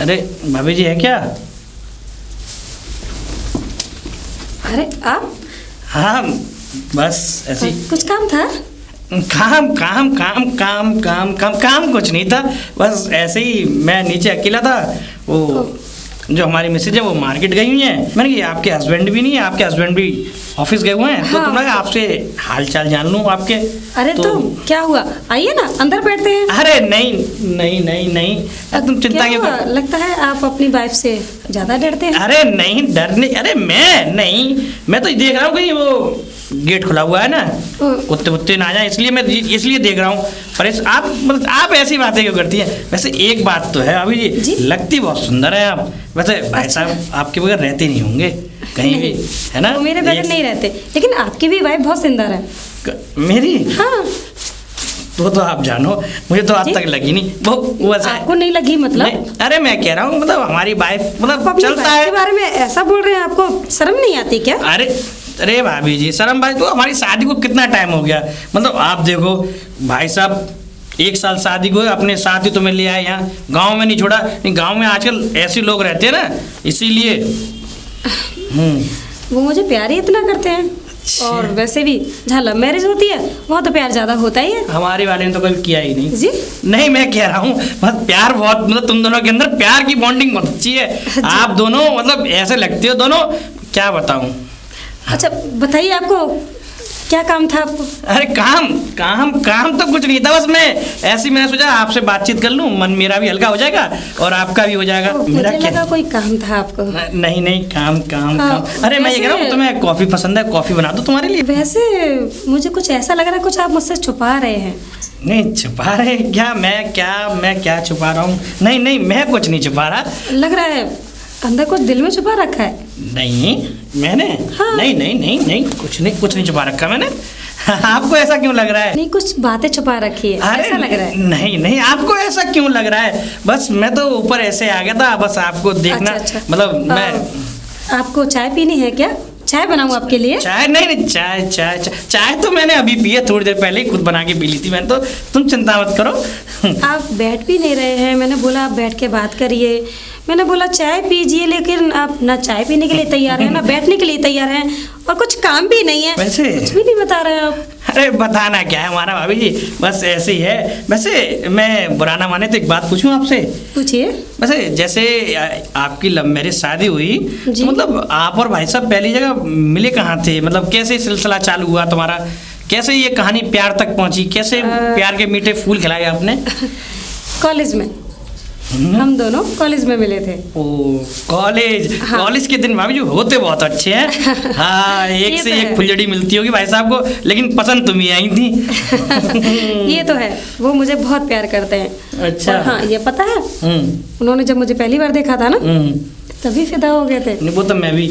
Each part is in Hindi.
अरे भाभी जी है क्या? अरे आप? हाँ बस ऐसी कुछ काम था? काम काम काम काम काम काम काम कुछ नहीं था, बस ऐसे ही मैं नीचे अकेला था। वो जो हमारी मिसेज है वो मार्केट गई हुई है। मैंने कहा आपके हस्बैंड भी नहीं है, आपके हस्बैड भी ऑफिस गए हुए हैं। हाँ। तो तुम लगा आपसे हाल चाल जान लूँ आपके। अरे तो क्या हुआ, आइए ना अंदर बैठते हैं। अरे नहीं नहीं नहीं नहीं, तुम चिंता क्या क्यों हुआ? कर। लगता है आप अपनी वाइफ से ज्यादा डरते हैं। अरे नहीं डरने, अरे मैं नहीं, मैं तो देख रहा हूँ कहीं वो गेट खुला हुआ है ना, कुत्ते वुत्ते ना जाए, इसलिए मैं इसलिए देख रहा हूँ। पर आप मतलब आप ऐसी बातें क्यों करती हैं? वैसे एक बात तो है अभी जी, लगती बहुत सुंदर है आप। वैसे भाई साहब आपके बगैर रहते नहीं होंगे कहीं भी, है ना? वो मेरे बगैर नहीं रहते, लेकिन आपकी भी वाइफ बहुत सुंदर है। मेरी? हाँ वो तो आप जानो, मुझे तो आज तक लगी नहीं। वो आपको नहीं लगी मतलब? अरे मैं कह रहा हूँ मतलब हमारी वाइफ मतलब अपनी चलता वाइफ है के बारे में ऐसा बोल रहे हैं, आपको शर्म नहीं आती क्या? अरे भाभी जी शर्म भाई, तो हमारी शादी को कितना टाइम हो गया, मतलब आप देखो भाई साहब 1 साल शादी को अपने साथ ही तुम्हें ले आए यहाँ, गांव में नहीं छोड़ा। नहीं गांव में आजकल ऐसे लोग रहते हैं ना, इसीलिए। वो मुझे प्यार ही इतना करते हैं। और वैसे भी जहाँ लव मैरिज होती है वहाँ तो प्यार ज्यादा होता ही है। हमारे वाले ने तो कभी किया ही नहीं जी। नहीं मैं कह रहा हूँ बस प्यार बहुत, मतलब तुम दोनों के अंदर प्यार की बॉन्डिंग बहुत अच्छी है। आप दोनों मतलब ऐसे लगते हो दोनों, क्या बताऊँ। अच्छा बताइए, आपको क्या काम था आपको? अरे काम काम काम तो कुछ नहीं था, बस मैं ऐसी मैंने सोचा आपसे बातचीत कर लूं, मन मेरा भी हल्का हो जाएगा और आपका भी हो जाएगा। मेरा मुझे लगा कोई काम था आपको। नहीं नहीं काम काम हाँ, काम। अरे मैं ये कह रहा हूँ तुम्हें कॉफी पसंद है, कॉफी बना दूं तुम्हारे लिए? वैसे मुझे कुछ ऐसा लग रहा है कुछ आप मुझसे छुपा रहे हैं। नहीं छुपा रहे क्या, मैं क्या छुपा रहा हूँ? नहीं नहीं मैं कुछ नहीं छुपा रहा। लग रहा है अंदर कुछ दिल में छुपा रखा है। नहीं मैंने हाँ। नहीं कुछ नहीं छुपा रखा मैंने। आपको ऐसा क्यों लग रहा है? नहीं कुछ बातें छुपा रखी है ऐसा लग रहा है। नहीं आपको ऐसा क्यों लग रहा है? बस मैं तो ऊपर ऐसे आ गया था, बस आपको देखना। अच्छा। मतलब मैं आपको चाय पीनी है क्या? चाय बनाऊं आपके लिए? चाय नहीं चाय तो मैंने अभी पी है, थोड़ी देर पहले ही खुद बना के पी ली थी मैंने तो। तुम चिंता मत करो। आप बैठ भी नहीं रहे हैं, मैंने बोला आप बैठ के बात करिए, मैंने बोला चाय पीजिए, लेकिन आप ना चाय पीने के लिए तैयार हैं ना बैठने के लिए तैयार हैं, और कुछ काम भी नहीं है। वैसे कुछ भी नहीं बता रहे हैं आप। अरे बताना क्या है हमारा भाभी जी, बस ऐसे ही है। वैसे मैं बुरा ना माने तो एक बात पूछूं आपसे? पूछिए। वैसे जैसे आपकी लव मैरिज शादी हुई जी। तो मतलब आप और भाई साहब पहली जगह मिले कहाँ थे? मतलब कैसे सिलसिला चालू हुआ तुम्हारा? कैसे ये कहानी प्यार तक पहुंची? कैसे प्यार के मीठे फूल खिलाए आपने? कॉलेज में हम दोनों कॉलेज में मिले थे। ओ कॉलेज। हाँ। कॉलेज के दिन भाभी जी होते बहुत अच्छे हैं। हाँ एक से एक फुलझड़ी मिलती होगी भाई साहब को, लेकिन पसंद तुम ही आई थी। ये तो है, वो मुझे बहुत प्यार करते हैं। अच्छा। और हाँ ये पता है उन्होंने जब मुझे पहली बार देखा था ना तभी फिदा हो गए थे। नहीं वो तो मैं भी।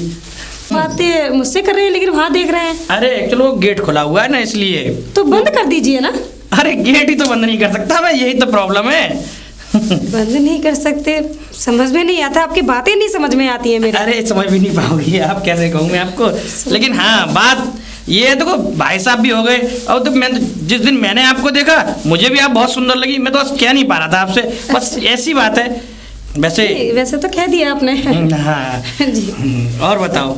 बातें मुझसे कर रहे हैं लेकिन वहाँ देख रहे हैं। अरे चलो गेट खुला हुआ है ना इसलिए। तो बंद कर दीजिए ना। अरे गेट ही तो बंद नहीं कर सकता मैं, यही तो प्रॉब्लम है। बंद नहीं कर सकते? समझ में नहीं आता, आपकी बातें नहीं समझ में आती है मेरे। अरे समझ भी नहीं पाओगी आप, कैसे कहूँ मैं आपको। लेकिन हाँ बात ये देखो भाई साहब भी हो गए, और तो मैं जिस दिन मैंने आपको देखा मुझे भी आप बहुत सुंदर लगी, मैं तो बस कह नहीं पा रहा था आपसे, बस ऐसी बात है। वैसे तो कह दिया आपने। हाँ जी। और बताओ।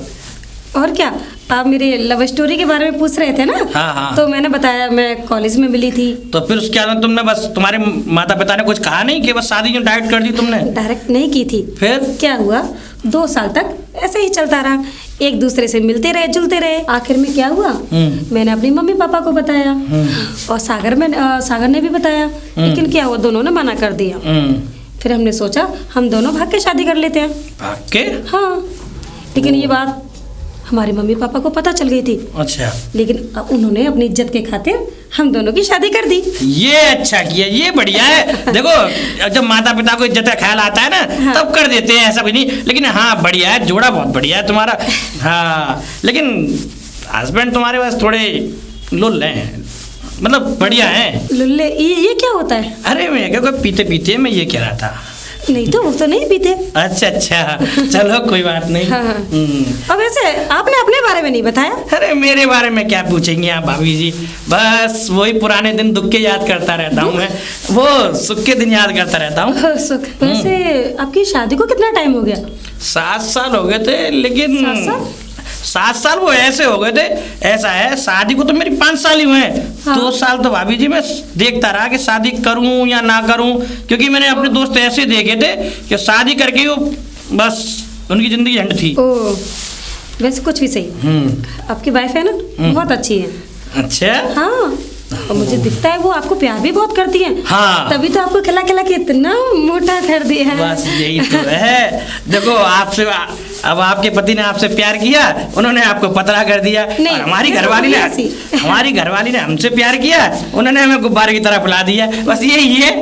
और क्या, आप मेरे लव स्टोरी के बारे में पूछ रहे थे ना? हाँ। तो मैंने बताया मैं कॉलेज में मिली थी। तो फिर उसके बाद तुमने बस तुम्हारे माता पिता ने कुछ कहा नहीं कि बस शादी क्यों डायरेक्ट कर दी तुमने? डायरेक्ट नहीं की थी। फिर क्या हुआ, 2 साल तक ऐसे ही चलता रहा, एक दूसरे से मिलते रहे जुलते रहे। आखिर में क्या हुआ, मैंने अपनी मम्मी पापा को बताया और सागर ने भी बताया, लेकिन क्या हुआ दोनों ने मना कर दिया। फिर हमने सोचा हम दोनों भाग के शादी कर लेते हैं। भाग के? हाँ, लेकिन ये बात हमारे मम्मी पापा को पता चल गई थी। अच्छा। लेकिन उन्होंने अपनी इज्जत के खातिर हम दोनों की शादी कर दी। ये अच्छा किया, ये बढ़िया है। देखो जब माता पिता को इज्जत का ख्याल आता है ना हाँ। तब कर देते हैं, ऐसा कुछ नहीं। लेकिन हाँ बढ़िया है, जोड़ा बहुत बढ़िया है तुम्हारा। हाँ लेकिन हस्बैंड तुम्हारे पास थोड़े लुल्ले हैं, मतलब बढ़िया है। लुल्ले ये क्या होता है? अरे मैं क्या पीते पीते मैं ये कह रहा था नहीं तो वो तो नहीं पीते। अच्छा अच्छा, चलो कोई बात नहीं। हाँ। और वैसे आपने अपने बारे में नहीं बताया। अरे मेरे बारे में क्या पूछेंगे आप भाभी जी, बस वही पुराने दिन दुख के याद करता रहता हूँ मैं, वो सुख के दिन याद करता रहता हूँ। सुख। वैसे आपकी शादी को कितना टाइम हो गया? 7 साल हो गए थे, लेकिन 7 साल वो ऐसे हो गए थे, ऐसा है शादी को तो मेरी 5 साल ही हुए हैं। हाँ। 2 साल तो भाभी जी मैं देखता रहा कि शादी करूं या ना करूं, क्योंकि मैंने अपने दोस्त ऐसे देखे थे कि शादी करके वो बस उनकी जिंदगी एंड थी। ओ, वैसे कुछ भी सही, आपकी वाइफ है ना बहुत अच्छी है। अच्छा। हाँ, और मुझे दिखता है वो आपको प्यार भी बहुत करती है। हाँ। तभी तो आपको खिला खिला के इतना मोटा कर दिया है। बस यही तो है। देखो आपसे अब आपके पति ने आपसे प्यार किया, उन्होंने आपको पतला कर दिया। नहीं, और हमारी घरवाली ने हमसे प्यार किया, उन्होंने हमें गुब्बारे की तरह फुला दिया। बस यही है,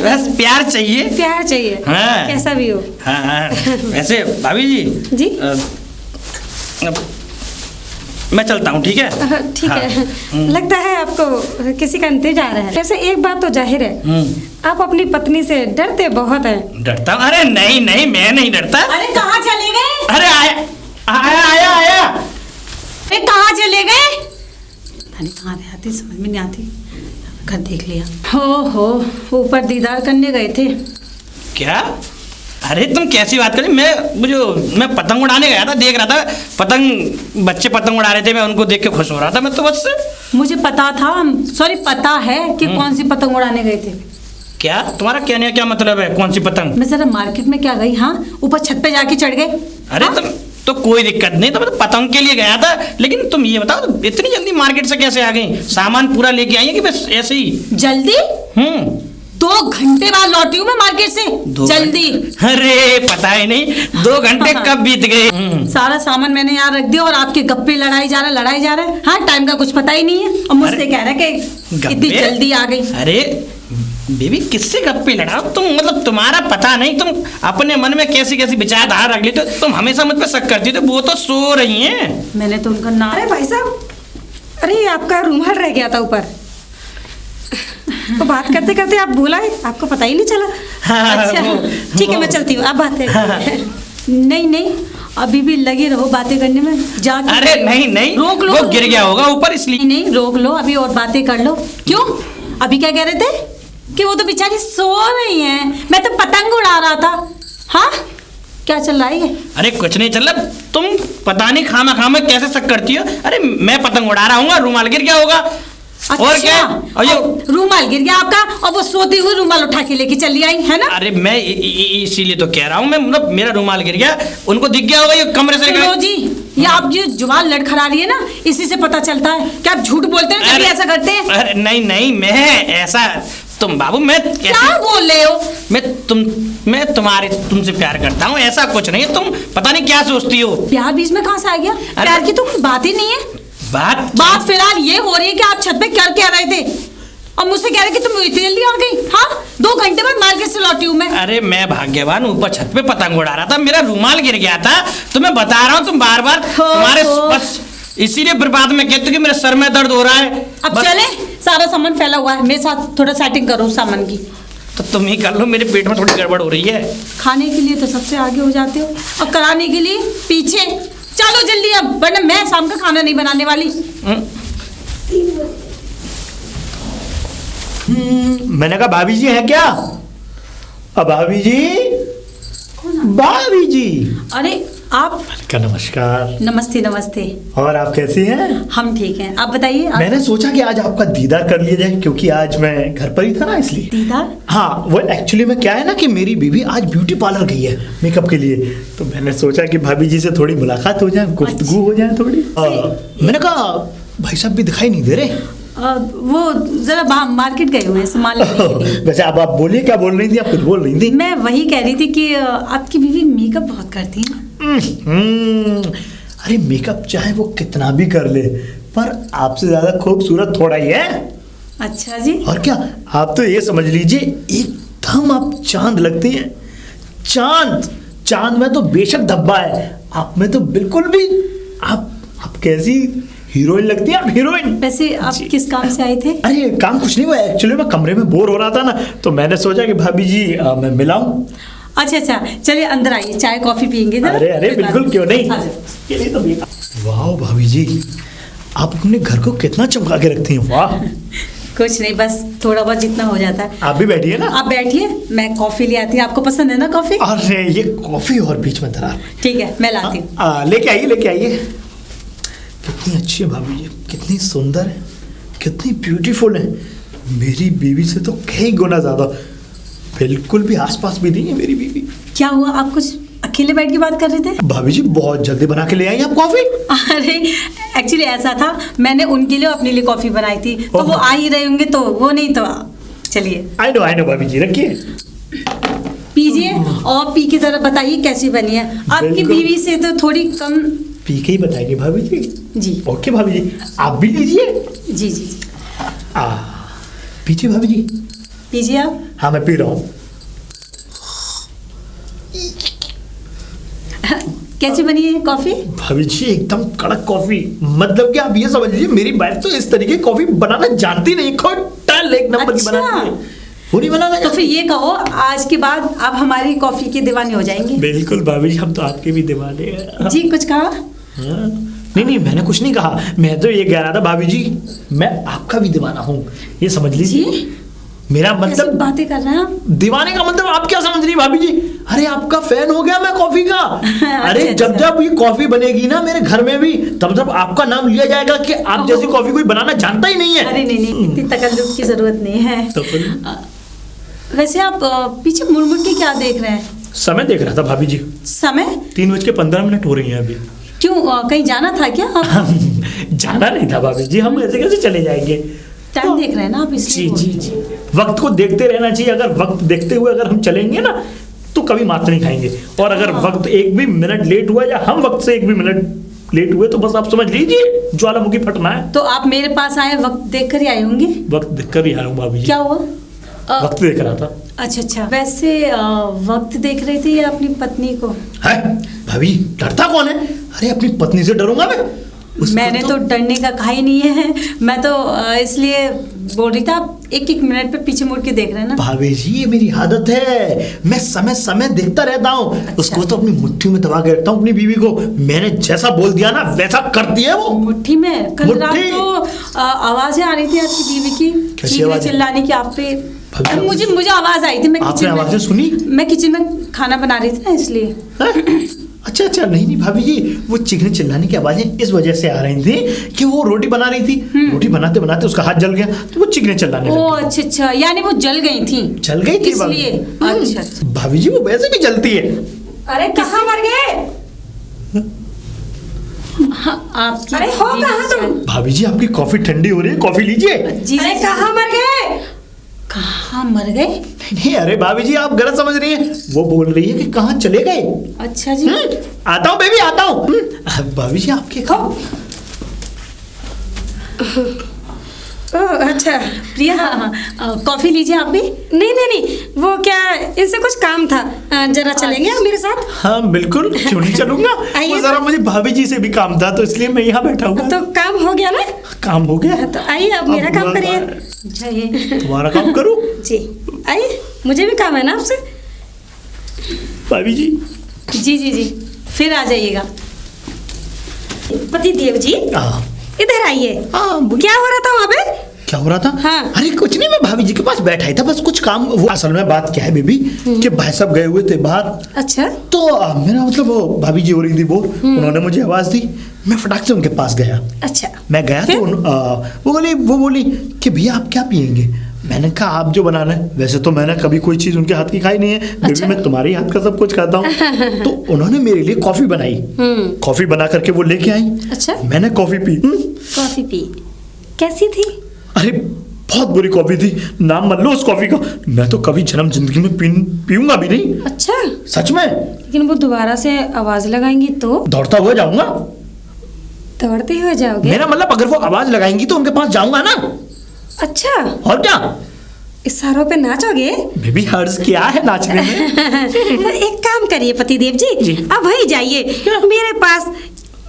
बस प्यार चाहिए। प्यार चाहिए। हाँ। कैसा भी हो। हाँ। वैसे भाभी जी जी मैं चलता हूँ, ठीक है? ठीक है। लगता है आपको किसी का इंतजार है। वैसे एक बात तो जाहिर है, आप अपनी पत्नी से डरते बहुत हैं। डरता हूँ? अरे नहीं नहीं, मैं नहीं डरता। अरे कहाँ चले गए? अरे आया। अरे कहाँ चले गए? कहाँ आती समझ में नहीं आती। घर देख लिया। हो ऊपर दीदार करने गए थे क्या? अरे तुम कैसी बात करें, मैं पतंग उड़ाने गया था, देख रहा था बच्चे पतंग उड़ा रहे थे, मैं उनको देख के खुश हो रहा था। मैं तो बस मुझे पता था, सॉरी पता है कि कौन सी पतंग उड़ाने गए थे। क्या तुम्हारा कहने का क्या मतलब है? कौन सी पतंग? मैं जरा मार्केट में क्या गई, हाँ ऊपर छत पे जाके चढ़ गए। अरे तुम तो कोई दिक्कत नहीं, तो मैं तो पतंग के लिए गया था। लेकिन तुम ये बताओ इतनी जल्दी मार्केट से कैसे आ गई? सामान पूरा लेके आई है कि बस ऐसे ही? जल्दी 2 घंटे बाद लौटी हूँ मैं मार्केट से। जल्दी। अरे पता ही नहीं 2 घंटे कब बीत गए। सारा सामान मैंने यहाँ रख दिया और आपके गप्पे लड़ाई जा रहा है। हाँ, टाइम का कुछ पता ही नहीं है और मुझसे कह रहा है कि इतनी जल्दी आ गई। अरे बेबी किससे गप्पे लड़ाओ तुम, मतलब तुम्हारा पता नहीं तुम अपने मन में कैसी कैसी विचारधारा रख लेते हो। तुम हमेशा मुझ पे शक करती हो, वो तो सो रही हैं। मैंने तो उनका नाम। अरे भाई साहब, अरे आपका रुमाल रह गया था ऊपर, तो बात करते करते आप भूला है, आपको पता ही नहीं चला। हाँ, अच्छा ठीक है, मैं चलती हूँ, आप बात करें। नहीं, अभी भी लगे रहो बातें करने में। जाके अरे नहीं रोक लो, वो गिर गया होगा ऊपर इसलिए। नहीं रोक लो, अभी और बातें कर लो। क्यों? अभी क्या कह रहे थे कि वो तो बेचारी सो रही हैं, मैं तो पतंग उड़ा रहा था। हाँ, क्या चल रहा है? अरे कुछ नहीं चल रहा, तुम पता नहीं खामा कैसे शक करती हो। अरे मैं पतंग उड़ा रहा हूँ, रुमाल गिर गया होगा। अच्छा, और क्या? और ये रुमाल गिर गया आपका और वो सोती हुई रुमाल उठा के लेके चली आई है ना? अरे मैं इसीलिए तो कह रहा हूँ, मैं मतलब मेरा रुमाल गिर गया, उनको दिख गया होगा ये कमरे से। सुनो जी, ये आप जो जुबान लड़खड़ा रही है ना, इसी से पता चलता है कि आप झूठ बोलते हैं, कभी ऐसा करते हैं। अरे नहीं मैं ऐसा, तुम बाबू मैं क्या बोल रहे हो? मैं तुमसे प्यार करता हूँ, ऐसा कुछ नहीं है। तुम पता नहीं क्या सोचती हो। प्यार बीच में कहाँ से आ गया? प्यार की तो कोई बात ही नहीं है। बात फिलहाल ये हो रही है कि आप छत पे क्या कह रहे थे और मुझसे कह रहे कि तुम इतनी जल्दी आ गई। हाँ, 2 घंटे बाद मार्केट से लौटी हूँ मैं। अरे मैं भाग्यवान, ऊपर छत पे पतंग उड़ा रहा था, मेरा रुमाल गिर गया था, तो मैं बता रहा हूँ। तुम बार तुम्हारे बस इसीलिए बर्बाद में कहते कि मेरे सर में दर्द हो रहा है। अब चले, सारा सामान फैला हुआ है, मेरे साथ थोड़ा सेटिंग करो सामान की। तो तुम ही कर लो, मेरे पेट में थोड़ी गड़बड़ हो रही है। खाने के लिए तो सबसे आगे हो जाते हो और कराने के लिए पीछे। चलो जल्दी अब, वरना मैं शाम का खाना नहीं बनाने वाली। मैंने कहा भाभी जी हैं क्या? अब भाभी जी अरे आप का नमस्कार। नमस्ते। और आप कैसी हैं? हम ठीक हैं, आप बताइए। मैंने सोचा कि आज आपका दीदार कर लिया जाए, क्योंकि आज मैं घर पर ही था ना, इसलिए। दीदार? हाँ, वो एक्चुअली में क्या है ना कि मेरी बीवी आज ब्यूटी पार्लर गई है मेकअप के लिए, तो मैंने सोचा कि भाभी जी से थोड़ी मुलाकात हो जाए, गुफ्तगू हो जाए थोड़ी। मैंने कहा भाई साहब भी दिखाई नहीं दे रहे। वो जरा मार्केट गए हुए हैं सामान लेने के लिए। वैसे आप बोलिए, क्या बोल रही थी? आप कुछ बोल रही थी। मैं वही कह रही थी कि आपकी बीवी मेकअप बहुत करती है। अरे मेकअप चाहे वो कितना भी कर ले, पर आपसे ज्यादा खूबसूरत थोड़ा ही है। अच्छा जी। और क्या, आप तो ये समझ लीजिए एकदम आप चांद लगती हैं। चांद में तो बेशक धब्बा है, आप में तो बिल्कुल भी। आप कैसी हीरोइन लगती है, आप हीरोइन। वैसे आप किस काम से आए थे? अरे काम कुछ नहीं हुआ, एक्चुअली मैं कमरे में बोर हो रहा था ना, तो मैंने सोचा कि भाभी जी मैं मिलाऊं। अच्छा अच्छा, चलिए अंदर आइए, चाय कॉफी पियेंगे जरा। अरे अरे बिल्कुल, क्यों नहीं। आ जाओ। ये लिए तो वाह भाभी जी, आप अपने घर को कितना चमका के रखती हैं। वाह। कुछ नहीं, बस थोड़ा बहुत जितना हो जाता है। आप भी बैठिए ना। आप बैठिए, मैं कॉफी ले आती हूँ। आपको पसंद है ना कॉफी? अरे ये कॉफी और बीच में दरार। ठीक है, मैं लाती हूँ। लेके आइए लेके आइए। कितनी अच्छी है भाभी जी, कितनी सुंदर है, कितनी ब्यूटीफुल है। मेरी बीवी से तो कई गुना ज्यादा। बिल्कुल भी आसपास भी नहीं है मेरी बीवी। क्या हुआ, आप कुछ अकेले बैठ के बात कर रहे थे? भाभी जी बहुत जल्दी बना के ले आई आप कॉफी। अरे एक्चुअली ऐसा था, मैंने उनके लिए अपने लिए कॉफी बनाई थी, तो वो आ ही रहे होंगे, तो वो नहीं तो चलिए। आई नो भाभी जी, रखिए पीजिए और पी के जरा बताइए कैसी बनी है। आपकी बिल्कुल। बीवी से तो थोड़ी कम। पी के ही बताएंगे भाभी जी। जी ओके भाभी जी, आप भी लीजिए। जी जी जी, पीछे भाभी जी। पीजिए आप। हाँ मैं पी रहा हूँ। कैसी बनी है कॉफी? भाभी जी एकदम कड़क कॉफी। मतलब कि आप ये समझ लीजिए मेरी वाइफ तो इस तरीके की कॉफी बनाना जानती नहीं, टोटल एक नंबर की बनाती है। वो नहीं बनाना तो फिर ये कहो, आज के बाद आप हमारी कॉफी के दीवाने हो जाएंगे। बिल्कुल भाभी जी, हम तो आपके भी दीवाने हैं। जी कुछ कहा? हाँ? नहीं मैंने कुछ नहीं कहा, मैं तो ये कह रहा था भाभी जी मैं आपका भी दीवाना हूँ, ये समझ लीजिए। मेरा कैसी मतलब बातें कर रहे हैं आप? दीवाने का मतलब आप क्या समझ रही भाभी जी? अरे आपका फैन हो गया मैं कॉफी का। अरे अच्छा, जब जब ये कॉफी बनेगी ना मेरे घर में भी, तब तब आपका नाम लिया जाएगा कि आप जैसी कॉफी कोई बनाना जानता ही नहीं है। अरे नहीं, इतनी तकल्लुफ की जरूरत नहीं है। तो फिर वैसे आप पीछे मुड़ के क्या देख रहे हैं? समय देख रहा था भाभी जी। समय? 3:15 हो रही है अभी। क्यों, कहीं जाना था क्या आप? जाना नहीं था भाभी जी, हम ऐसे कैसे चले जाएंगे। टाइम देख रहे हैं ना आप, इसलिए जी जी जी, वक्त को देखते रहना चाहिए। अगर वक्त देखते हुए अगर हम चलेंगे ना तो कभी मात नहीं खाएंगे। और अगर वक्त एक भी मिनट लेट हुआ या हम वक्त से एक भी मिनट लेट हुए तो बस आप समझ लीजिए ज्वालामुखी फटना है। तो आप मेरे पास आए, वक्त देख कर ही आए होंगे। वक्त देख कर ही आया हूँ भाभी जी। क्या हुआ? वक्त देख रहा था। अच्छा अच्छा, वैसे वक्त देख रही थी या अपनी पत्नी को? है भाभी, डरता कौन है? अरे अपनी पत्नी से डरूंगा मैं? मैंने तो डरने का कहा ही नहीं है। मैं तो इसलिए बोल रही था, आप एक एक मिनट पे पीछे मुड़ के देख रहे हैं ना। भाभी जी ये मेरी आदत है, मैं समय समय देखता रहता हूँ। अच्छा। उसको तो अपनी मुट्ठी में दबा के रखता हूँ अपनी बीवी को। मैंने जैसा बोल दिया ना वैसा करती है वो। मुट्ठी में? कल रात मुट्ठी। तो आवाजें आ रही थी आपकी बीवी की, कैसी चीखने आवाजें? चिल्लाने की आप पे। भाभी, मुझे आवाज आई थी। मैं आपने किचन आवाजें में सुनी? मैं किचन में खाना बना रही थी ना, इसलिए। अच्छा अच्छा, नहीं भाभी जी, वो चीखने चिल्लाने की आवाजें इस वजह से आ रही थी कि वो रोटी बना रही थी। रोटी बनाते बनाते उसका हाथ जल गया तो वो चीखने चिल्लाने ओ लगी। अच्छा अच्छा, यानी वो जल गई थी? जल गई थी भाभी। इसलिए। अच्छा अच्छा। भाभी जी वो वैसे भी जलती है। अरे कहाँ मर गए? आपकी अरे हो बीवी कहाँ तुम? शायद- भाभी जी आपकी कॉफी ठंडी हो रही है, कॉफी लीजिए। जी अरे जी, कहाँ मर गए? कहाँ मर गए? नहीं अरे भाभी जी आप गलत समझ रही हैं। वो बोल रही है कि कहाँ चले गए। अच्छा जी। आता हूँ बेबी, आता हूँ। भाभी जी आपके खाओ। अच्छा प्रिया, कॉफी लीजिए आप भी। नहीं, वो क्या, इनसे कुछ काम था। जरा चलेंगे आप मेरे साथ? हाँ बिल्कुल, क्यों नहीं चलूंगा। आइए। वो जरा मुझे भाभी जी से भी काम था तो इसलिए मैं यहाँ बैठा हुआ। तो काम हो गया ना? काम हो गया। तो आइए अब मेरा अब काम हुआ करिए। अच्छा ये तुम्हारा काम करूँ? जी आइए, मुझे भी काम है ना आपसे। भाभी जी। जी जी जी, फिर आ जाइएगा। पति देव जी हाँ इधर आइए। बोलिए। क्या हो रहा था वहाँ पे? क्या हो रहा था? हाँ। अरे कुछ नहीं, मैं भाभी जी के पास बैठा ही था, बस कुछ काम। वो असल में बात क्या है बेबी कि भाई साहब गए हुए थे बाहर। अच्छा। तो मेरा मतलब वो भाभी जी हो रही थी बोर, उन्होंने मुझे आवाज दी, मैं फटाक से उनके पास गया। अच्छा। मैं गया फिर? तो वो बोली कि भैया आप क्या पियेंगे? मैंने कहा आप जो बनाना है। वैसे तो मैंने कभी कोई चीज उनके हाथ की खाई नहीं है। अच्छा। बेबी मैं तुम्हारे हाथ का सब कुछ खाता हूँ। तो उन्होंने मेरे लिए कॉफी बनाई। कॉफी बना करके वो लेके आई। अच्छा। मैंने कॉफी पी। Coffee P? कैसी थी? अरे बहुत बुरी कॉफी थी, नाम मत लो उस कॉफी का। मैं तो कभी जन्म जिंदगी में पीऊंगा भी नहीं। अच्छा। सच में। लेकिन वो दोबारा से आवाज लगाएंगी तो? दौड़ता हुआ जाऊंगा। दौड़ते हुए जाओगे? मेरा मतलब अगर वो आवाज लगाएंगी तो उनके पास जाऊंगा ना। अच्छा। और क्या? इशारों पे नाचोगे? बेबी हर्ज क्या है नाचने में? तो एक काम करिए पति देव जी, अब वही जाइए, मेरे पास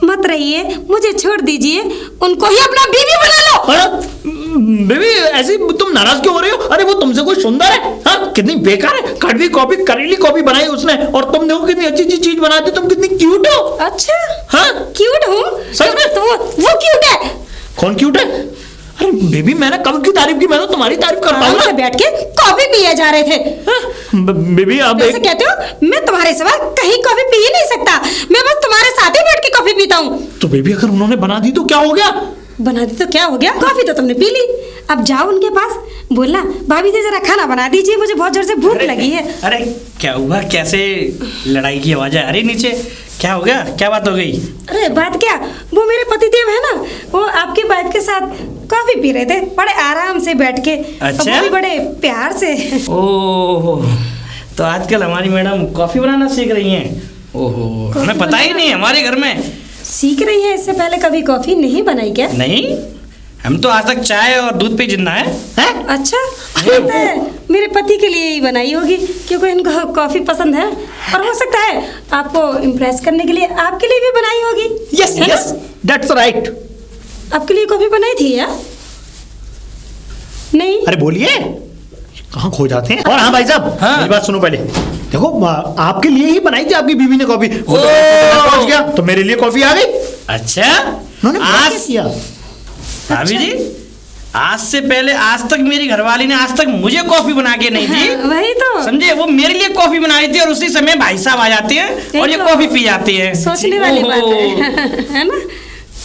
मत रहिए, मुझे छोड़ दीजिए, उनको ही अपना बीवी बना लो। बेबी ऐसे तुम नाराज क्यों हो रहे हो? अरे वो तुमसे कोई सुंदर है? हाँ, कितनी बेकार है, कड़वी कॉफी, करीली कॉफी बनाई उसने, और तुम देखो कितनी अच्छी अच्छी चीज बनाती, तुम कितनी क्यूट हो। अच्छा, हाँ क्यूट हूँ? सच में? तो वो क्यूट है? कौन क्यूट है? अरे बेबी मैंने कब क्यों तारीफ की, मैं तो तुम्हारी तारीफ करता हूँ आराम ना। से बैठ के कॉफी पिए जा रहे थे। बेबी आप ऐसे कहते हो? मैं तुम्हारे सिवा कहीं कॉफी पी ही नहीं सकता, मैं बस तुम्हारे साथ ही बैठ के कॉफी पीता हूँ। तो बेबी अगर उन्होंने बना दी तो क्या हो गया? बना दी तो क्या हो गया, कॉफी तो तुमने पी ली। अब जाओ उनके पास, बोलना भाभी जी जरा खाना बना दीजिए, मुझे बहुत जोर से भूख लगी है। अरे क्या हुआ, कैसे लड़ाई की आवाज आ रही नीचे? क्या हो गया, क्या बात हो गई? अरे बात क्या, वो मेरे पतिदेव है ना, वो आपकी वाइफ के साथ कॉफी पी रहे थे बड़े आराम से बैठ के। अच्छा? वो भी बड़े प्यार से। ओह, तो आजकल हमारी मैडम कॉफी बनाना सीख रही हैं। ओहो, हमें पता ही नहीं, हमारे घर में सीख रही है, इससे पहले कभी कॉफी नहीं बनाई क्या? नहीं, हम तो आज तक चाय और दूध पे जिंदा है। हैं? अच्छा, लगता है मेरे पति के लिए ही बनाई होगी, क्योंकि इनको कॉफी पसंद है, और हो सकता है आपको इम्प्रेस करने के लिए आपके लिए भी बनाई होगी। यस है ना? Yes, that's right. आपके लिए कॉफी बनाई थी या नहीं? अरे बोलिए, कहाँ खो जाते हैं। और हाँ भाई साहब, हाँ। मेरी बात सुनो पहले। देखो आपके लिए ही बनाई थी आपकी बीवी ने कॉफी, वो तो ओह। पहुंच गया तो मेरे लिए कॉफी आ गई। अच्छा, उन्होंने बड़ा आज क्या किया? भाभी जी, आज से पहले आज तक मेरी घरवाली ने आज तक मुझे कॉफी बना के नहीं दी। हाँ, वही तो समझे, वो मेरे लिए कॉफी बनाई थी और उसी समय भाई साहब आ जाते हैं और ये तो कॉफी पी जाती है। सोचने वाली बात ओहो, है ना?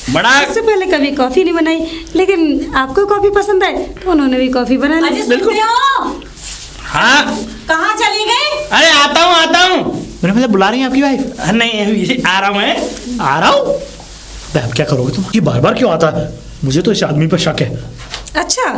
बड़ा इससे पहले कभी कॉफी नहीं बनाई, लेकिन आपको कॉफी पसंद है तो उन्होंने भी कॉफी बना ली। अजय सुनते हो? हाँ। कहाँ चली गई? अरे आता हूँ आता हूँ। मेरे मतलब बुला रही हैं आपकी वाइफ? नहीं, अभी आ रहा हूँ मैं। आ रहा हूँ। अब क्या करोगे तुम? ये बार बार क्यों आता है? मुझे तो इस आदमी पर शक है। अच्छा,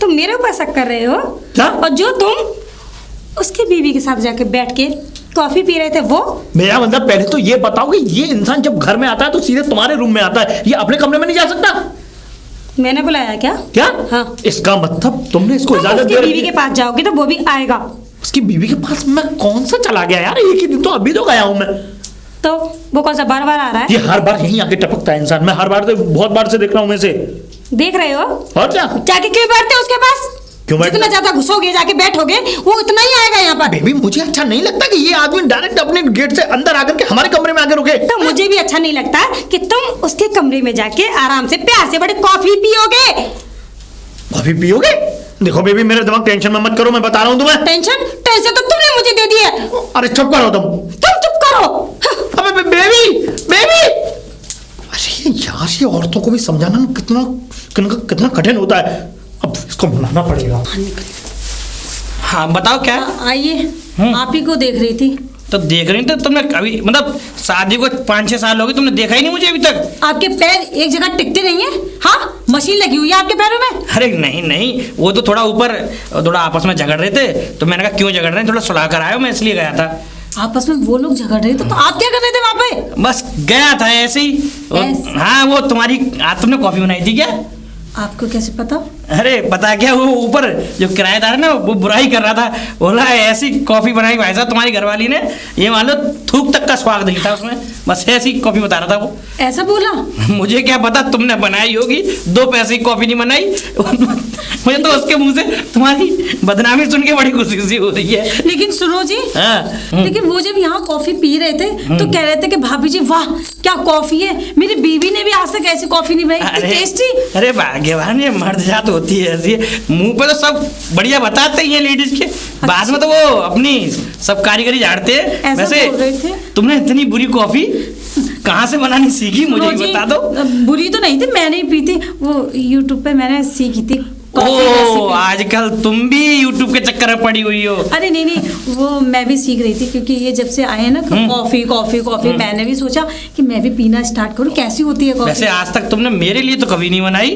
तुम मेरे ऊपर शक कर रहे हो? क्या? और जो तुम उसकी बीवी के साथ जाके बैठ के कॉफी पी रहे थे वो? मेरा मतलब पहले तो ये बताओ कि ये इंसान जब घर में आता है तो सीधे तुम्हारे रूम में आता है, ये अपने कमरे में नहीं जा सकता? मैंने बुलाया क्या? क्या? हाँ। इसका मतलब तुमने इसको तुम इजाजत उसकी दे बीवी रखी के पास जाओगे तो वो भी आएगा। उसकी बीवी के पास मैं कौन सा चला गया यार? एक ही दिन तो अभी तो गया हूं मैं। तो वो कौन सा बार बार आ रहा है? ये हर बार यहीं आके टपकता है इंसान। मैं हर बार से बहुत बार से देख रहा हूं मैं से। देख रहे हो? और क्या? जाके क्यों बैठते हो उसके पास? क्यों बैठते? जितना ज्यादा घुसोगे जाके बैठोगे वो उतना ही आएगा यहाँ पर। बेबी मुझे अच्छा नहीं लगता कि ये आदमी डायरेक्ट अपने गेट से अंदर आकर के हमारे कमरे में आके रुके। तो मुझे भी अच्छा नहीं लगता कि तुम उसके कमरे में जाके आराम से प्यार से बड़े कॉफी पियोगे। कॉफी पियोगे? देखो बेबी मेरे दिमाग टेंशन में मत करो, मैं बता रहा हूँ तुम्हें। टेंशन तो तुमने मुझे दे दी है। अरे चुप करो तुम चुप करो। अबे बेबी बेबी। अरे यार ये औरतों को भी समझाना कितना कितना कठिन होता है। अब इसको मनाना पड़ेगा। हाँ बताओ क्या? आइए, आप ही को देख रही थी। तो देख रही थी तुमने कभी, मतलब शादी को 5-6 साल हो गए, तुमने देखा ही नहीं मुझे अभी तक? आपके पैर एक जगह टिकते नहीं है? हाँ, मशीन लगी हुई है आपके पैरों में? अरे नहीं नहीं, वो तो थोड़ा ऊपर थोड़ा आपस में झगड़ रहे थे, तो मैंने कहा क्यों झगड़ रहे हैं, थोड़ा सुलह कर आया, मैं इसलिए गया था। आपस में वो लोग झगड़ रहे थे तो आप क्या कर रहे थे वहाँ पे? बस गया था ऐसे ही। ऐसे? हाँ, वो तुम्हारी आज तुमने कॉफी बनाई थी क्या? आपको कैसे पता? अरे पता क्या, वो ऊपर जो किराएदार है ना, वो बुराई कर रहा था, बोला ऐसी कॉफी बनाई भाई साहब तुम्हारी घरवाली ने, ये मान लो थूक तक का स्वाद नहीं था उसमें, बस ऐसी कॉफी बता रहा था वो। ऐसा बोला? मुझे क्या पता तुमने बनाई होगी, 2 पैसे की कॉफी नहीं बनाई। मुझे तो उसके मुंह से तुम्हारी बदनामी सुन के बड़ी खुशी सी हो रही है। लेकिन सुनो जी, हाँ। लेकिन वो जब यहाँ कॉफी पी रहे थे तो कह रहे थे कि भाभी जी वाह क्या कॉफी है, मेरी बीवी ने भी आज तक ऐसी कॉफी नहीं बनाई, इतनी टेस्टी। अरे भाग्यवान, ये मर्द जात होती है ऐसी, मुंह पे तो सब बढ़िया बताते ही हैं लेडीज के, बाद में तो वो अपनी सब कारीगरी झाड़ते हैं। ऐसा वैसे बोल रहे थे। तुमने इतनी बुरी कॉफी कहाँ से बनानी सीखी, मुझे सुनो भी जी, बता दो। बुरी तो नहीं थी, मैंने ही पी थी, वो यूट्यूब पे मैंने सीखी थी ओ, कॉफी रेसिपी। आजकल तुम भी यूट्यूब के चक्कर में पड़ी हुई हो। अरे नहीं नहीं, वो मैं भी सीख रही थी क्योंकि ये जब से आए हैं ना कॉफी कॉफी कॉफी, मैंने भी सोचा कि मैं भी पीना स्टार्ट करूं, कैसी होती है कॉफी। वैसे आज तक तुमने मेरे लिए तो कभी नहीं बनाई।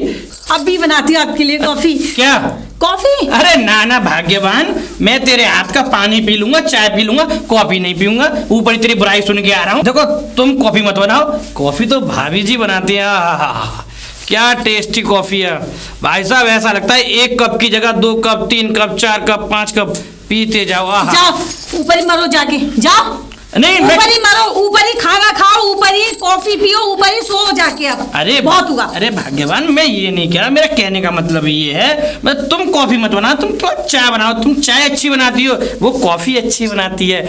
अब भी बनाती हूँ आपके लिए कॉफी। क्या? कॉफी? अरे ना ना भाग्यवान, मैं तेरे हाथ का पानी पी लूंगा, चाय पी लूंगा, कॉफी नहीं पीऊंगा। ऊपर तेरी बुराई सुन के आ रहा हूँ। देखो तुम कॉफी मत बनाओ, कॉफी तो भाभी जी बनाती है। आहा, क्या टेस्टी कॉफी है भाई साहब, ऐसा लगता है 1 कप की जगह 2 कप 3 कप 4 कप 5 कप पीते जाओ। आहा। जाओ ऊपर ही मरो जाके, जाओ। नहीं ऊपर ही मरो, ऊपर ही खाना खाओ, ऊपर ही कॉफी पियो, ऊपर ही सो जाके अब। अरे बहुत हुआ। अरे भाग्यवान, मैं ये नहीं कह रहा, मेरा कहने का मतलब ये है, मैं तुम कॉफी मत बनाओ, तुम तो चाय बनाओ, तुम चाय अच्छी बनाती हो, वो कॉफी अच्छी बनाती है।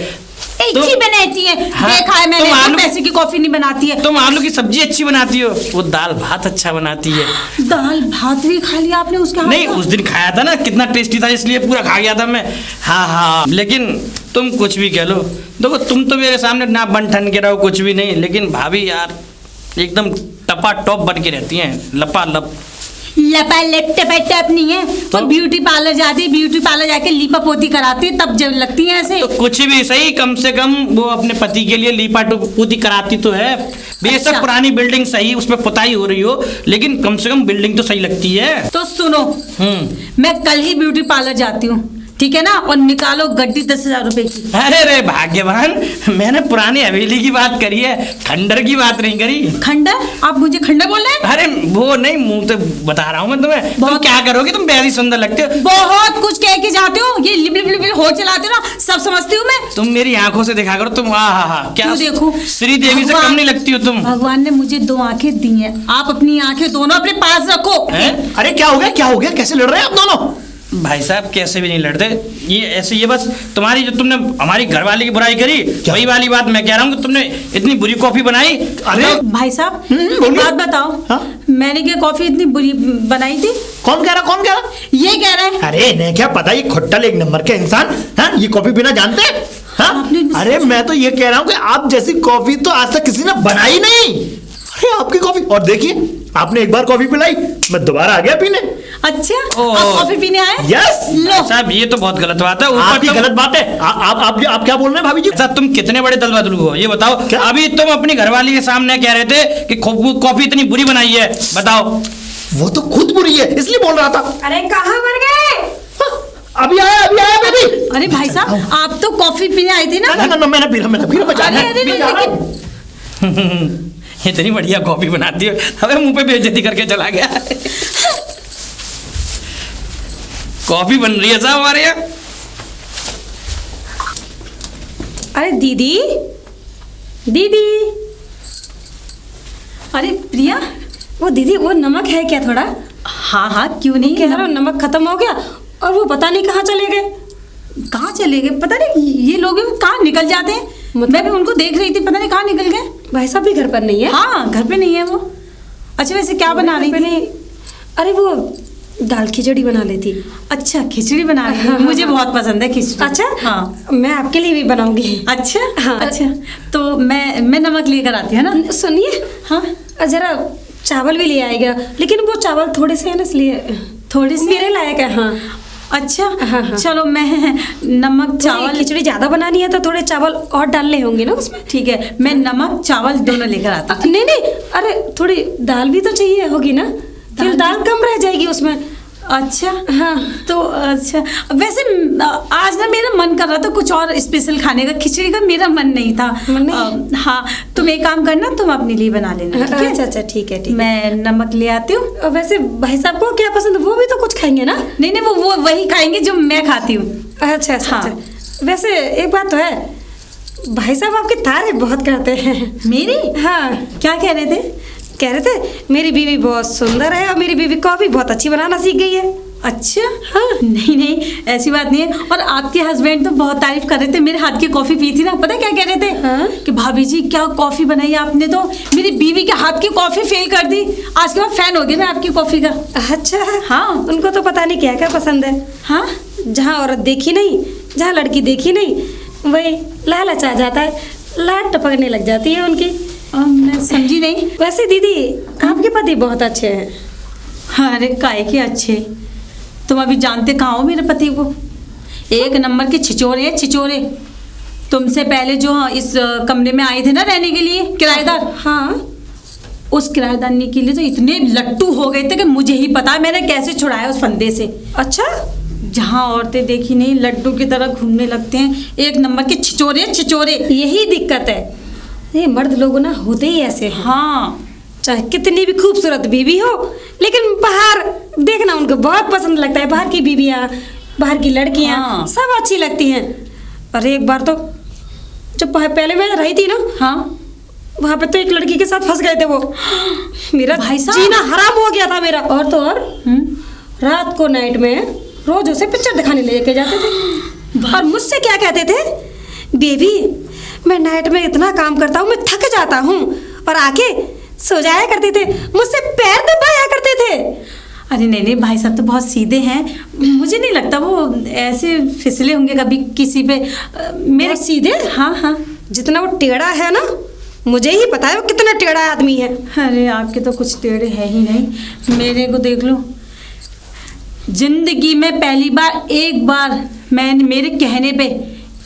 अच्छी बनाती है, हाँ, देखा है मैंने, आलू पैसे की कॉफी नहीं बनाती है। तुम आलू की सब्जी अच्छी बनाती हो, वो दाल भात अच्छा बनाती है। दाल भात भी खा लिया आपने उसके हाथ नहीं, का? उस दिन खाया था ना, कितना टेस्टी था, इसलिए पूरा खा गया था मैं। हाँ हाँ, लेकिन तुम कुछ भी कह लो, देखो तुम तो मेरे सामने ना बन ठन के रहो, कुछ भी नहीं, लेकिन भाभी यार एकदम टपा टॉप बन के रहती हैं, लपा लप। लपा लेप टपा टप नहीं है तो ब्यूटी पार्लर जाती, ब्यूटी पार्लर जाके लीपा पोती कराती, तब जब लगती है ऐसे। तो कुछ भी सही, कम से कम वो अपने पति के लिए लीपा पोती कराती तो है। बेशक अच्छा। पुरानी बिल्डिंग सही, उसमें पुताई हो रही हो, लेकिन कम से कम बिल्डिंग तो सही लगती है। तो सुनो, मैं कल ही ब्यूटी पार्लर जाती हूँ, ठीक है ना, और निकालो गड्डी 10,000 रुपए की। अरे रे भाग्यवान, मैंने पुरानी हवेली की बात करी है, खंडर की बात नहीं करी। खंडर? आप मुझे खंडर बोल रहे हैं? अरे वो नहीं, मुंह तो बता रहा हूँ मैं तुम्हें। तुम क्या करोगे, तुम बेहद ही सुंदर लगते हो। बहुत कुछ कह के जाते हो, ये लिप लिप लिप हो चलाते हो ना, सब समझती हूँ मैं। तुम मेरी आंखों से देखा करो, तुम क्या क्यों देखूं? श्री देवी से कम नहीं लगती हो तुम। भगवान ने मुझे 2 आंखें दी हैं, आप अपनी आंखें दोनों अपने पास रखो। अरे क्या हो गया, क्या हो गया, कैसे लड़ रहे हैं आप दोनों? भाई साहब कैसे भी नहीं लड़ते, ये ऐसे, ये बस तुम्हारी जो तुमने हमारी घरवाली की बुराई करी, वही वाली बात मैं कह रहा हूँ कि तुमने इतनी बुरी कॉफी बनाई। अरे भाई साहब, बोलिए। बात बताओ, हाँ? मैंने क्या कॉफी इतनी बुरी बनाई थी? कौन कह रहा, कौन कह रहा? ये कह रहे हैं। अरे नहीं, क्या पता, ये खोट्टल एक नंबर के इंसान, हाँ, ये कॉफी पीना जानते हैं? हाँ? अरे मैं तो ये कह रहा हूँ कि आप जैसी कॉफी तो आज तक किसी ने बनाई नहीं। अरे आपकी कॉफी, और देखिए आपने एक बार कॉफी पिलाई, मैं दोबारा आ गया पीने। अच्छा, ओह। आप कॉफी पीने आए? यस। लो साहब ये तो बहुत गलत बात है। आपकी गलत बात है। आप क्या बोल रहे हैं भाभी जी? साहब तुम कितने बड़े दल बदलू हो, ये बताओ। क्या? अभी तुम अपनी घरवाली के सामने कह रहे थे कि कॉफी इतनी बुरी बनाई है, बताओ। वो तो खुद बुरी है, इसलिए बोल रहा था। अरे कहाँ मर गए? अभी आया बेबी। अरे भाई साहब, आप तो कॉफी पीने आए थे ना? ना, मैंने पी रहा, बचा अरे, अरे, लेकिन इतनी बढ़िया कॉफी बनाती है, हमें मुंह पे बेइज्जती करके चला गया। कॉफी बन रही है साहब हमारे यहाँ। अरे दीदी, दीदी, अरे प्रिया, वो दीदी, वो नमक है क्या थोड़ा? हाँ हाँ, क्यों नहीं? कह रहा हूँ नमक खत्म हो गया और वो पता नहीं कहाँ चले गए। कहाँ चले गए पता नहीं, ये लोग कहाँ निकल जाते हैं। मैं भी उनको देख रही थी, पता नहीं कहाँ निकल गए। भाई साहब भी घर पर नहीं है? हाँ, घर पे नहीं है वो। अच्छा वैसे क्या बना रही थी? अरे वो दाल खिचड़ी बना लेती। अच्छा, खिचड़ी बना रही थी। हाँ, मुझे हाँ। बहुत पसंद है खिचड़ी। अच्छा, हाँ, मैं आपके लिए भी बनाऊंगी। अच्छा हाँ। अच्छा, तो मैं नमक लेकर आती है ना। सुनिए, हाँ, जरा चावल भी ले आएगा, लेकिन वो चावल थोड़े से है ना, इसलिए थोड़े से मेरे लायक है। हाँ अच्छा, हाँ, हाँ। चलो मैं नमक चावल, खिचड़ी ज्यादा बनानी है तो थोड़े चावल और डालने होंगे ना उसमें। ठीक है, मैं नमक चावल दोनों लेकर आती। नहीं नहीं, अरे थोड़ी दाल भी तो चाहिए होगी ना, फिर दाल कम रह जाएगी उसमें। अच्छा हाँ, तो अच्छा, वैसे आज ना मेरा मन कर रहा था कुछ और स्पेशल खाने का, खिचड़ी का मेरा मन नहीं था। मन नहीं? हाँ, तुम एक काम करना, तुम अपने लिए बना लेना, ठीक है? अच्छा अच्छा, ठीक है ठीक है। मैं नमक ले आती हूँ। और वैसे भाई साहब को क्या पसंद है, वो भी तो कुछ खाएंगे ना? नहीं नहीं, वो वही खाएंगे जो मैं खाती हूँ। अच्छा अच्छा, हाँ। अच्छा। वैसे एक बात तो है, भाई साहब आपकी तारीफ बहुत करते हैं। मेरी? हाँ, क्या कह रहे थे? कह रहे थे मेरी बीवी बहुत सुंदर है और मेरी बीवी कॉफी बहुत अच्छी बनाना सीख गई है। अच्छा, हाँ। नहीं नहीं, ऐसी बात नहीं है। और आपके हस्बैंड तो बहुत तारीफ कर रहे थे, मेरे हाथ की कॉफी पी थी ना, पता है क्या कह रहे थे? हाँ? कि भाभी जी क्या कॉफी बनाई आपने, तो मेरी बीवी के हाथ की कॉफी फेल कर दी। आज के बाद फैन हो गया मैं आपकी कॉफी का। अच्छा, हाँ। उनको तो पता नहीं क्या क्या पसंद है। हाँ, जहाँ औरत देखी नहीं, जहाँ लड़की देखी नहीं, वही लालच आ जाता है, लाट टपकने लग जाती है उनकी। मैं समझी नहीं। वैसे दीदी आपके पति बहुत अच्छे हैं। अरे काहे के अच्छे, तुम अभी जानते कहाँ हो मेरे पति को? एक नंबर के छिचोरे हैं, छिचोरे। तुमसे पहले जो इस कमरे में आए थे ना रहने के लिए किराएदार, हाँ, उस किराएदारनी के लिए तो इतने लट्टू हो गए थे कि मुझे ही पता है मैंने कैसे छुड़ाया उस फंदे से। अच्छा, जहाँ औरतें देखी नहीं लड्डू की तरह घूमने लगते हैं, एक नंबर के छिचोरे छिचोरे। यही दिक्कत है, ये मर्द लोग ना होते ही ऐसे हैं। हाँ, चाहे कितनी भी खूबसूरत बीवी हो, लेकिन बाहर देखना उनको बहुत पसंद लगता है। बाहर की बीवियाँ, बाहर की लड़कियाँ हाँ। सब अच्छी लगती हैं। और एक बार तो जब पहले मैं रही थी ना, हाँ वहाँ पे तो एक लड़की के साथ फंस गए थे वो। मेरा भाई साहब। जीना हराम हो गया था मेरा। और तो और रात को नाइट में रोज उसे पिक्चर दिखाने लेके जाते थे और मुझसे क्या कहते थे, बेबी मैं नाइट में इतना काम करता हूँ, मैं थक जाता हूँ, और आके सो जाया करते थे, मुझसे पैर दबाया करते थे। अरे नहीं नहीं, भाई साहब तो बहुत सीधे हैं, मुझे नहीं लगता वो ऐसे फिसले होंगे कभी किसी पे। मेरे बहुत सीधे? हाँ हाँ। जितना वो टेढ़ा है ना, मुझे ही पता है वो कितना टेढ़ा आदमी है। अरे आपके तो कुछ टेढ़े है ही नहीं, मेरे को देख लो। जिंदगी में पहली बार एक बार मैंने मेरे कहने पे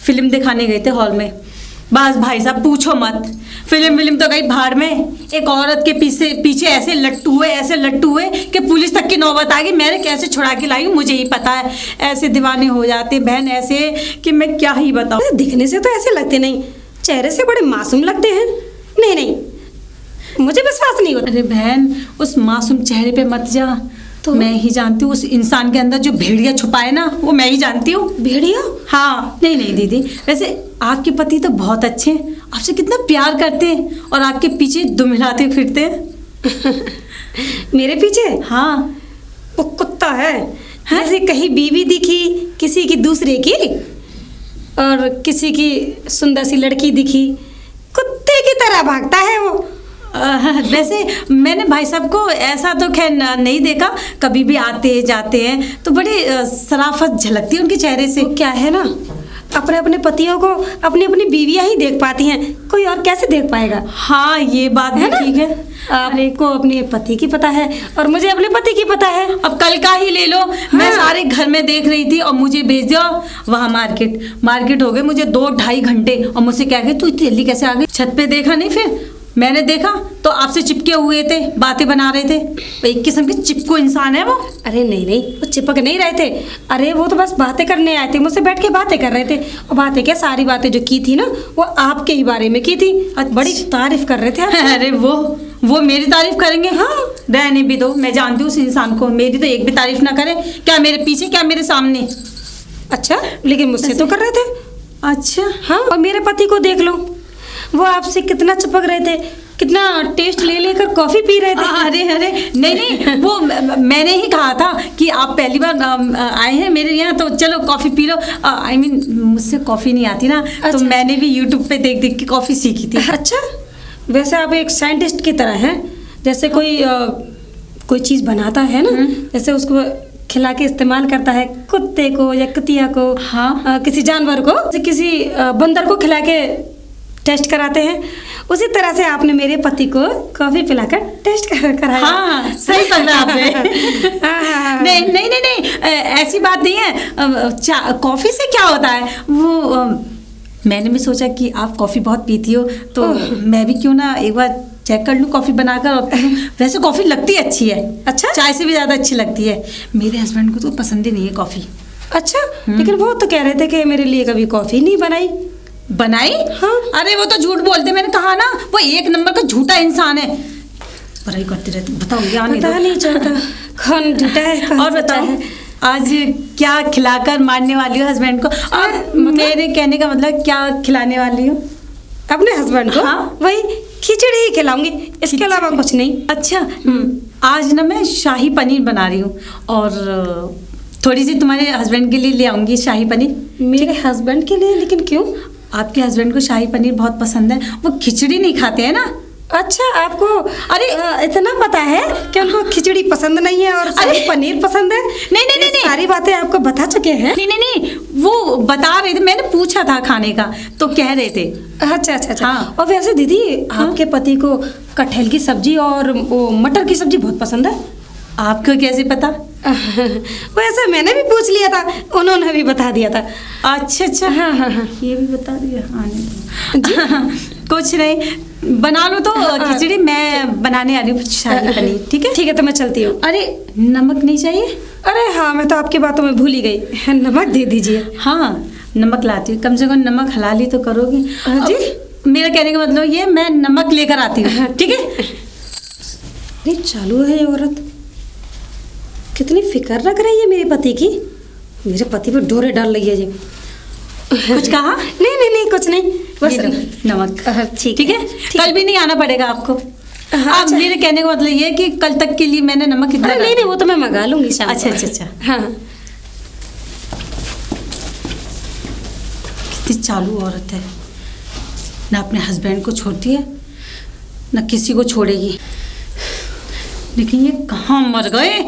फिल्म दिखाने गए थे हॉल में। बस भाई साहब पूछो मत, फिल्म तो गई भाड़ में। एक औरत के पीछे ऐसे लट्टू हुए कि पुलिस तक की नौबत आ गई। मैंने कैसे छुड़ा के लाई मुझे ही पता है। ऐसे दीवाने हो जाते बहन ऐसे कि मैं क्या ही बताऊं। दिखने से तो ऐसे लगते नहीं, चेहरे से बड़े मासूम लगते हैं। नहीं मुझे विश्वास नहीं होता। अरे बहन उस मासूम चेहरे पे मत जा, तो मैं ही जानती हूँ उस इंसान के अंदर जो भेड़िया छुपा है ना, वो मैं ही जानती हूँ। भेड़िया? हाँ। नहीं दीदी, वैसे आपके पति तो बहुत अच्छे हैं, आपसे कितना प्यार करते हैं और आपके पीछे दुम हिलाते फिरते हैं। मेरे पीछे? हाँ। वो कुत्ता है, जैसे कहीं बीवी दिखी किसी की दूसरे की और किसी की सुंदर सी लड़की दिखी, कुत्ते की तरह भागता है वो। वैसे मैंने भाई साहब को ऐसा तो खैर नहीं देखा, कभी भी आते जाते हैं तो बड़ी शराफत झलकती है उनके चेहरे से। क्या है ना, अपने अपने पतियों को अपनी अपनी बीवियां ही देख पाती हैं, कोई और कैसे देख पाएगा। हाँ ये बात है ठीक है। आपको अपने पति की पता है और मुझे अपने पति की पता है। अब कल का ही ले लो। मैं सारे घर में देख रही थी और मुझे भेज दिया वहाँ मार्केट हो गए मुझे 2-2.5 घंटे, और मुझसे क्या कहे तू इतनी जल्दी कैसे आ गई। छत पे देखा नहीं, फिर मैंने देखा तो आपसे चिपके हुए थे, बातें बना रहे थे। एक किस्म के चिपको इंसान है वो। अरे नहीं वो चिपक नहीं रहे थे, अरे वो तो बस बातें करने आए थे, मुझसे बैठ के बातें कर रहे थे। और बातें क्या, सारी बातें जो की थी ना वो आपके ही बारे में की थी, बड़ी तारीफ कर रहे थे आप। अरे वो मेरी तारीफ करेंगे? हाँ रहने भी दो, मैं जानती हूँ उस इंसान को, मेरी तो एक भी तारीफ ना करे, क्या मेरे पीछे क्या मेरे सामने। अच्छा लेकिन मुझसे तो कर रहे थे। अच्छा हाँ, और मेरे पति को देख लो, वो आपसे कितना चिपक रहे थे, कितना टेस्ट ले लेकर कॉफी पी रहे थे। अरे नहीं वो मैंने ही कहा था कि आप पहली बार आए हैं मेरे यहाँ तो चलो coffee P low. I mean मुझसे कॉफी नहीं आती ना। अच्छा। तो मैंने भी यूट्यूब पे देख के कॉफी सीखी थी। अच्छा, वैसे आप एक साइंटिस्ट की तरह हैं, जैसे कोई चीज़ बनाता है ना, जैसे उसको खिला के इस्तेमाल करता है, कुत्ते को या कुतिया को। हाँ। किसी जानवर को, किसी बंदर को खिला के टेस्ट कराते हैं, उसी तरह से आपने मेरे पति को कॉफी पिलाकर टेस्ट कराया। हाँ सही पकड़ा आपने। नहीं ऐसी बात नहीं है। कॉफी से क्या होता है वो मैंने भी सोचा कि आप कॉफी बहुत पीती हो तो मैं भी क्यों ना एक बार चेक कर लूँ कॉफी बनाकर और पी लूँ। वैसे कॉफी लगती अच्छी है। अच्छा, चाय से भी ज़्यादा अच्छी लगती है। मेरे हस्बैंड को तो पसंद ही नहीं है कॉफी। अच्छा, लेकिन वो तो कह रहे थे कि मेरे लिए कभी कॉफी नहीं बनाई। हाँ। अरे वो तो झूठ बोलते, मैंने कहा ना वो एक नंबर का झूठा इंसान है। बुराई करते रहते। बताओ पता नहीं चलता कौन झूठा है। और बताओ आज क्या खिलाकर मारने वाली हो हस्बैंड को? और मेरे कहने का मतलब क्या खिलाने वाली हो अपने हस्बैंड को? हाँ वही खिचड़ी ही खिलाऊंगी, इसके अलावा कुछ नहीं। अच्छा आज ना मैं शाही पनीर बना रही हूँ और थोड़ी सी तुम्हारे हस्बैंड के लिए ले आऊंगी शाही पनीर। मेरे हस्बैंड के लिए? लेकिन क्यों? आपके हस्बैंड को शाही पनीर बहुत पसंद है, वो खिचड़ी नहीं खाते हैं ना। अच्छा, आपको अरे इतना पता है कि उनको खिचड़ी पसंद नहीं है और शाही पनीर पसंद है? नहीं सारी बातें आपको बता चुके हैं। नहीं वो बता रहे थे, मैंने पूछा था खाने का तो कह रहे थे। अच्छा। हाँ। और वैसे दीदी आपके पति को कटहल की सब्जी और वो मटर की सब्जी बहुत पसंद है। आपको कैसे पता? वैसे मैंने भी पूछ लिया था, उन्होंने भी बता दिया था। अच्छा। हाँ ये भी बता दिया। कुछ नहीं, बना लो तो खिचड़ी मैं बनाने आ रही हूँ शाही पनीर। ठीक है तो मैं चलती हूँ। अरे नमक नहीं चाहिए? अरे हाँ, मैं तो आपकी बातों में भूल ही गई, नमक दे दीजिए। हाँ नमक लाती हूँ, कम से कम नमक हलाली तो करोगी जी। मेरा कहने का मतलब ये मैं नमक लेकर आती हूँ। ठीक है। अरे चालू है ये औरत, कितनी फिक्र रख रही है मेरे पति की, मेरे पति पर डोरे डाल रही है जी। कुछ कहा? नहीं कुछ नहीं। बस ये लो, नमक। ठीक है। कल भी नहीं आना पड़ेगा आपको। हाँ, अब मेरे कहने का मतलब ये है कि कल तक के लिए मैंने नमक कितना अरे नहीं नहीं, वो तो मैं मंगा लूंगी शाम अच्छा को। अच्छा अच्छा। हाँ कितनी चालू औरत है, ना अपने हस्बैंड को छोड़ती है ना किसी को छोड़ेगी। लेकिन ये कहाँ मर गए।